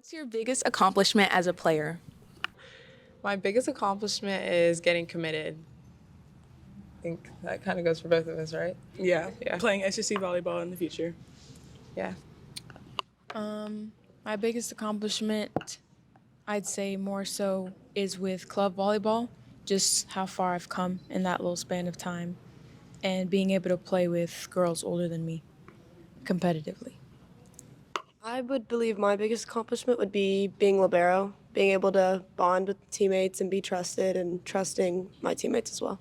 What's your biggest accomplishment as a player? My biggest accomplishment is getting committed. I think that kind of goes for both of us, right? Yeah, Yeah. playing SCC volleyball in the future. Yeah. My biggest accomplishment, I'd say more so, is with club volleyball, just how far I've come in that little span of time, and being able to play with girls older than me competitively. I would believe my biggest accomplishment would be being libero, being able to bond with teammates and be trusted and trusting my teammates as well.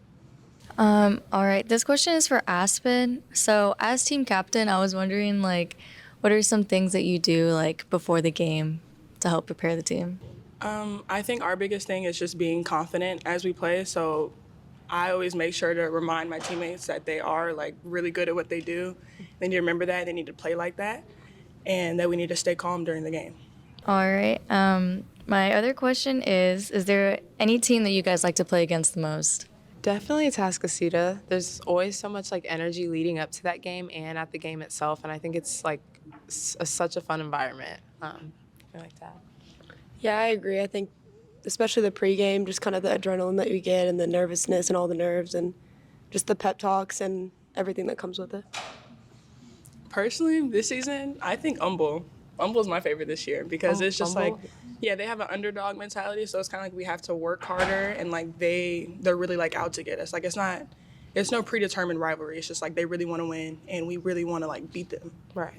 All right, this question is for Aspen. So, as team captain, I was wondering, what are some things that you do, before the game to help prepare the team? I think our biggest thing is just being confident as we play. So I always make sure to remind my teammates that they are like really good at what they do. They need to remember that. They need to play like that. And that we need to stay calm during the game. All right. My other question is there any team that you guys like to play against the most? Definitely Atascocita. There's always so much energy leading up to that game and at the game itself, and I think it's such a fun environment. I like that. Yeah, I agree. I think especially the pregame, just kind of the adrenaline that you get and the nervousness and all the nerves and just the pep talks and everything that comes with it. Personally, this season, I think Humble. Humble's my favorite this year because it's just Humble? they have an underdog mentality, so it's kind of like we have to work harder and they're really out to get us. It's no predetermined rivalry. It's just they really want to win and we really want to beat them. Right.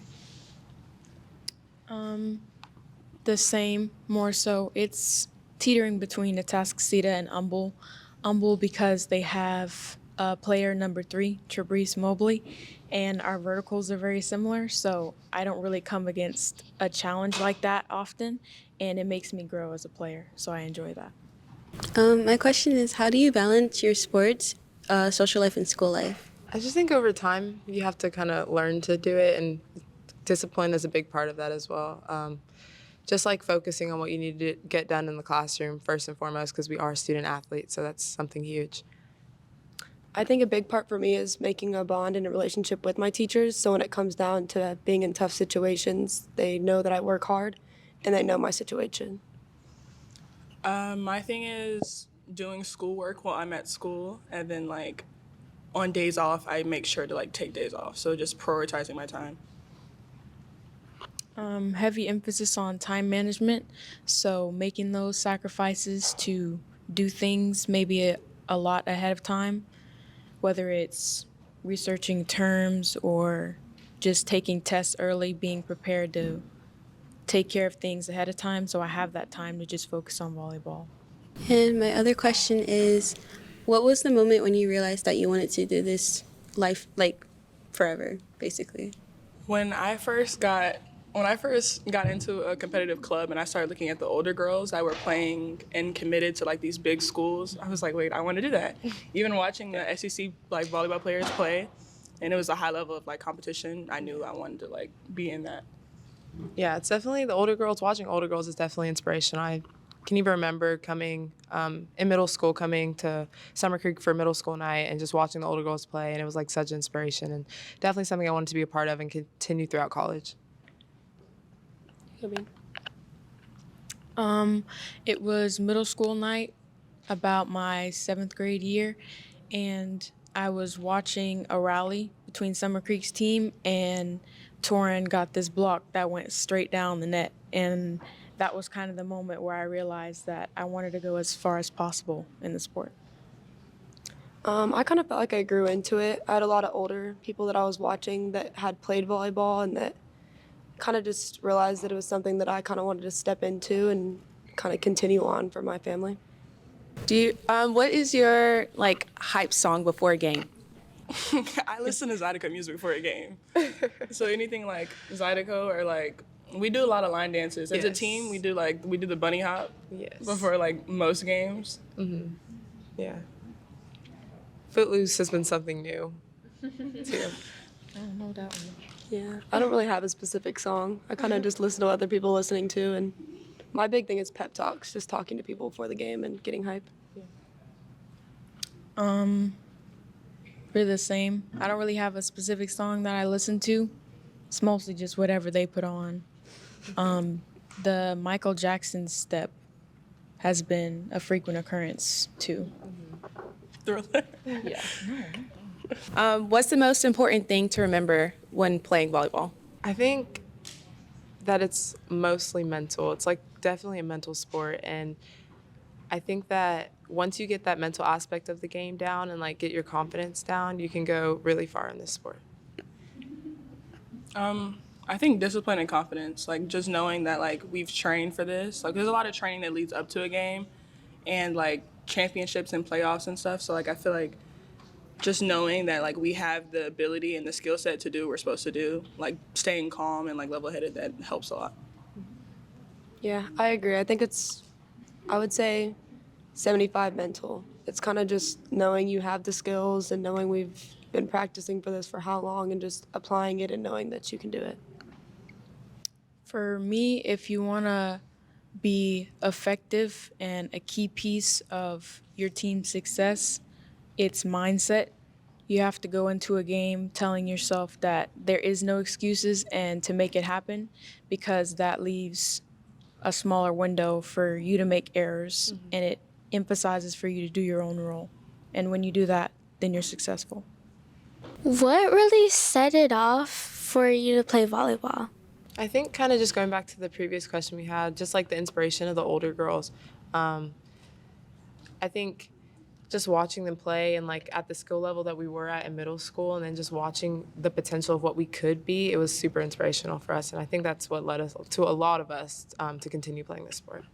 The same, more so. It's teetering between Atascocita and Humble. Humble because they have player number 3, Trebrice Mobley, and our verticals are very similar, so I don't really come against a challenge like that often, and it makes me grow as a player, so I enjoy that. My question is, how do you balance your sports, social life, and school life? I just think over time you have to kind of learn to do it, and discipline is a big part of that as well. Just focusing on what you need to get done in the classroom first and foremost, because we are student athletes, so that's something huge. I think a big part for me is making a bond and a relationship with my teachers. So when it comes down to being in tough situations, they know that I work hard and they know my situation. My thing is doing schoolwork while I'm at school, and then on days off, I make sure to take days off. So just prioritizing my time. Heavy emphasis on time management, so making those sacrifices to do things maybe a lot ahead of time, whether it's researching terms or just taking tests early, being prepared to take care of things ahead of time, so I have that time to just focus on volleyball. And my other question is, what was the moment when you realized that you wanted to do this life, forever, basically? When I first got into a competitive club and I started looking at the older girls that were playing and committed to these big schools, I was like, wait, I want to do that. Even watching the SEC volleyball players play, and it was a high level of competition, I knew I wanted to be in that. Yeah, it's definitely the older girls. Watching older girls is definitely inspirational. I can even remember coming in middle school, coming to Summer Creek for middle school night and just watching the older girls play, and it was such inspiration and definitely something I wanted to be a part of and continue throughout college. It was middle school night, about my 7th grade year, and I was watching a rally between Summer Creek's team, and Torin got this block that went straight down the net, and that was kind of the moment where I realized that I wanted to go as far as possible in the sport. I kind of felt like I grew into it. I had a lot of older people that I was watching that had played volleyball and that kind of just realized that it was something that I kind of wanted to step into and kind of continue on for my family. Do you? What is your hype song before a game? I listen to Zydeco music before a game. So anything Zydeco or we do a lot of line dances. As a Yes. team, we do the bunny hop Yes. before most games. Yeah. Footloose has been something new, too. I don't know that one. Yeah, I don't really have a specific song. I kind of just listen to what other people listening to, and my big thing is pep talks, just talking to people before the game and getting hype. We're the same. I don't really have a specific song that I listen to. It's mostly just whatever they put on. The Michael Jackson step has been a frequent occurrence too. Thriller. Yeah. What's the most important thing to remember when playing volleyball? I think that it's mostly mental. It's like definitely a mental sport, and I think that once you get that mental aspect of the game down and like get your confidence down, you can go really far in this sport. I think discipline and confidence, like just knowing that like we've trained for this. Like there's a lot of training that leads up to a game and like championships and playoffs and stuff. So like I feel like just knowing that like we have the ability and the skill set to do what we're supposed to do, like staying calm and like level headed, that helps a lot. Yeah, I agree. I think I would say 75 mental. It's kind of just knowing you have the skills and knowing we've been practicing for this for how long and just applying it and knowing that you can do it. For me, if you want to be effective and a key piece of your team's success, it's mindset. You have to go into a game telling yourself that there is no excuses and to make it happen, because that leaves a smaller window for you to make errors, and it emphasizes for you to do your own role. And when you do that, then you're successful. What really set it off for you to play volleyball? I think kind of just going back to the previous question we had, just like the inspiration of the older girls. I think just watching them play and like at the skill level that we were at in middle school, and then just watching the potential of what we could be, it was super inspirational for us. And I think that's what led us to a lot of us to continue playing this sport.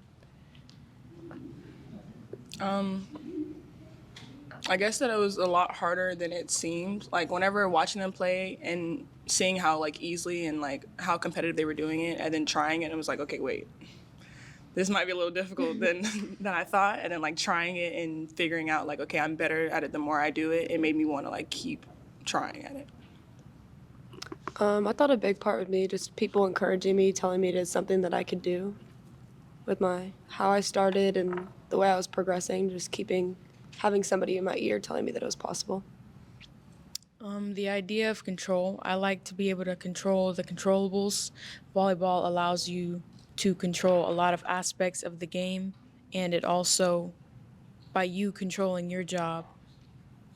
I guess that it was a lot harder than it seemed. Like whenever watching them play and seeing how like easily and like how competitive they were doing it, and then trying it, it was like, okay, wait, this might be a little difficult than I thought. And then like trying it and figuring out like, okay, I'm better at it the more I do it. It made me want to like keep trying at it. I thought a big part would be just people encouraging me, telling me it is something that I could do with how I started and the way I was progressing, just having somebody in my ear telling me that it was possible. The idea of control. I like to be able to control the controllables. Volleyball allows you to control a lot of aspects of the game, and it also, by you controlling your job,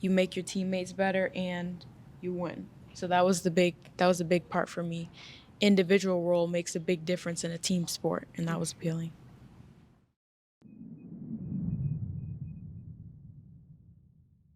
you make your teammates better and you win. So that was a big part for me. Individual role makes a big difference in a team sport, and that was appealing.